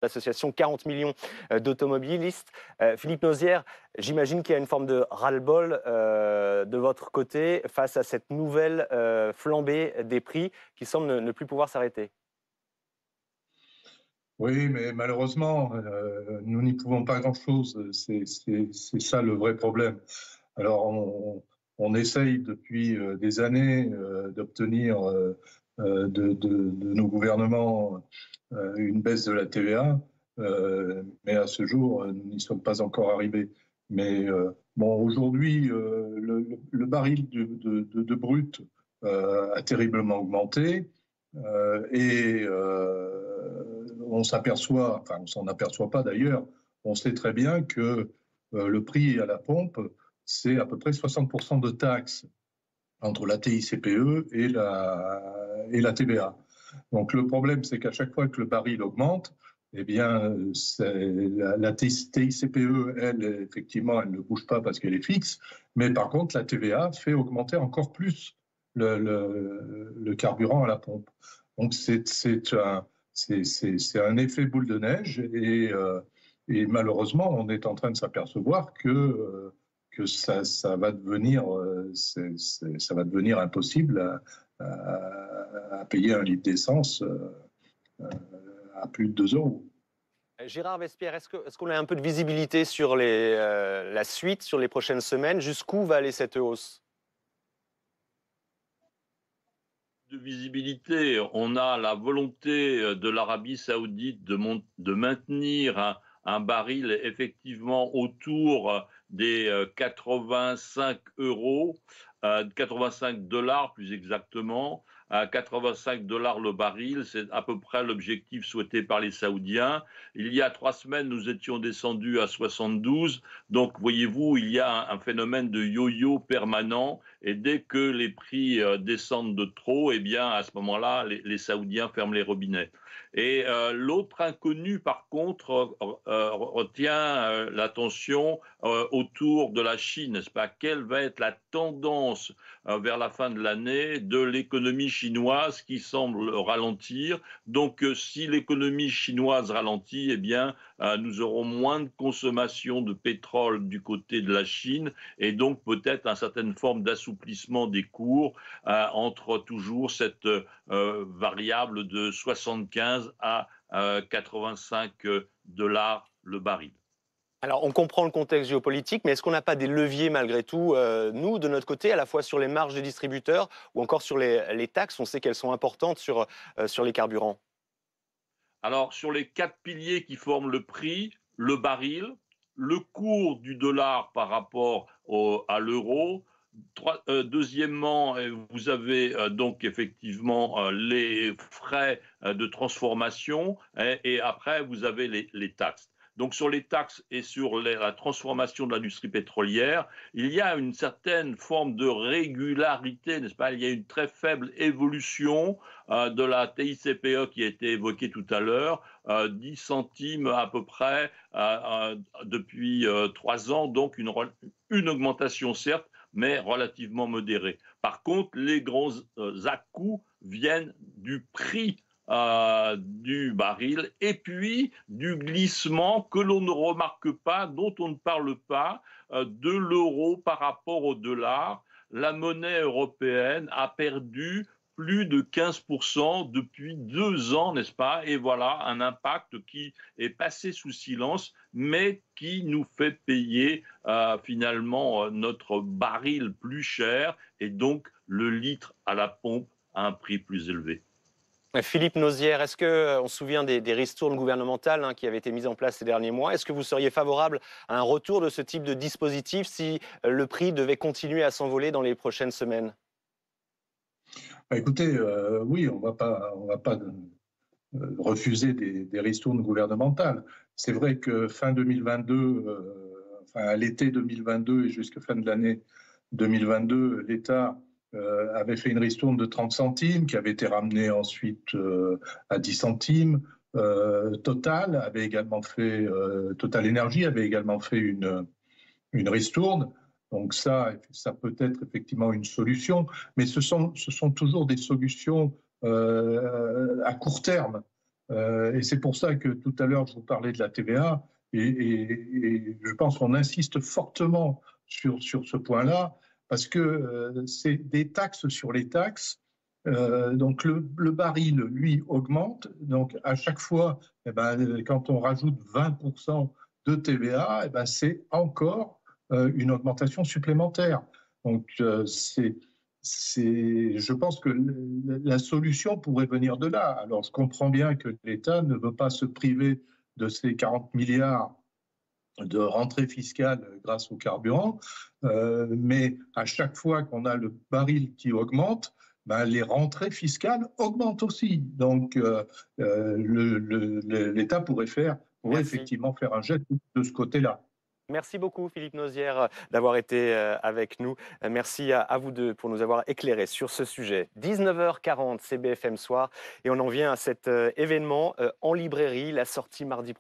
l'association 40 millions d'automobilistes. Philippe Nozière, j'imagine qu'il y a une forme de ras-le-bol de votre côté face à cette nouvelle flambée des prix qui semble ne plus pouvoir s'arrêter. Oui, mais malheureusement, nous n'y pouvons pas grand-chose. C'est ça le vrai problème. Alors, on essaye depuis des années d'obtenir de nos gouvernements une baisse de la TVA, mais à ce jour, nous n'y sommes pas encore arrivés. Mais bon, aujourd'hui, le baril de brut a terriblement augmenté et on s'aperçoit, enfin on s'en aperçoit pas d'ailleurs, on sait très bien que le prix à la pompe, c'est à peu près 60% de taxes entre la TICPE et la TVA. Donc le problème, c'est qu'à chaque fois que le baril augmente, eh bien, la TICPE, elle, effectivement, elle ne bouge pas parce qu'elle est fixe, mais par contre, la TVA fait augmenter encore plus le carburant à la pompe. Donc c'est un effet boule de neige et malheureusement, on est en train de s'apercevoir que ça va devenir, ça va devenir impossible à payer un litre d'essence à plus de 2 euros. Gérard Vespierre, est-ce qu'on a un peu de visibilité sur la suite, sur les prochaines semaines? Jusqu'où va aller cette hausse? De visibilité, on a la volonté de l'Arabie Saoudite de maintenir un baril effectivement autour des 85 euros, 85 dollars plus exactement, à 85 dollars le baril, c'est à peu près l'objectif souhaité par les Saoudiens. Il y a 3 semaines, nous étions descendus à 72, donc voyez-vous, il y a un phénomène de yo-yo permanent, et dès que les prix descendent de trop, eh bien à ce moment-là, les Saoudiens ferment les robinets. Et l'autre inconnu, par contre, retient l'attention autour de la Chine, n'est-ce pas? Quelle va être la tendance vers la fin de l'année de l'économie chinoise qui semble ralentir? Donc, si l'économie chinoise ralentit, eh bien, nous aurons moins de consommation de pétrole du côté de la Chine et donc peut-être une certaine forme d'assouplissement des cours entre toujours cette variable de 75 à 85 dollars le baril. Alors, on comprend le contexte géopolitique, mais est-ce qu'on n'a pas des leviers malgré tout, nous, de notre côté, à la fois sur les marges des distributeurs ou encore sur les taxes? On sait qu'elles sont importantes sur les carburants. Alors, sur les 4 piliers qui forment le prix, le baril, le cours du dollar par rapport à l'euro. Deuxièmement, vous avez donc effectivement les frais de transformation et après vous avez les taxes. Donc sur les taxes et sur la transformation de l'industrie pétrolière, il y a une certaine forme de régularité, n'est-ce pas? Il y a une très faible évolution de la TICPE qui a été évoquée tout à l'heure, 10 centimes à peu près depuis 3 ans, donc une augmentation certes, mais relativement modérée. Par contre, les grands à-coups viennent du prix du baril et puis du glissement que l'on ne remarque pas, dont on ne parle pas, de l'euro par rapport au dollar. La monnaie européenne a perdu plus de 15% depuis 2 ans, n'est-ce pas? Et voilà un impact qui est passé sous silence, mais qui nous fait payer finalement notre baril plus cher et donc le litre à la pompe à un prix plus élevé. Philippe Nozière, est-ce qu'on se souvient des ristournes gouvernementales qui avaient été mises en place ces derniers mois? Est-ce que vous seriez favorable à un retour de ce type de dispositif si le prix devait continuer à s'envoler dans les prochaines semaines? Écoutez, oui, on va pas refuser des ristournes gouvernementales. C'est vrai que fin 2022, enfin à l'été 2022 et jusqu'à fin de l'année 2022, l'État avait fait une ristourne de 30 centimes qui avait été ramenée ensuite à 10 centimes. Total avait également fait, Total Énergie avait également fait une ristourne. Donc ça peut être effectivement une solution, mais ce sont toujours des solutions à court terme. Et c'est pour ça que tout à l'heure, je vous parlais de la TVA, et je pense qu'on insiste fortement sur ce point-là, parce que c'est des taxes sur les taxes. Donc le baril, lui, augmente. Donc à chaque fois, eh ben, quand on rajoute 20% de TVA, eh ben, c'est encore une augmentation supplémentaire. Donc je pense que la solution pourrait venir de là. Alors je comprends bien que l'État ne veut pas se priver de ces 40 milliards de rentrée fiscale grâce au carburant, mais à chaque fois qu'on a le baril qui augmente, ben, les rentrées fiscales augmentent aussi. Donc l'État pourrait Merci. effectivement faire un geste de ce côté-là. Merci beaucoup, Philippe Nozière, d'avoir été avec nous. Merci à vous deux pour nous avoir éclairés sur ce sujet. 19h40, c'est BFM Soir, et on en vient à cet événement en librairie, la sortie mardi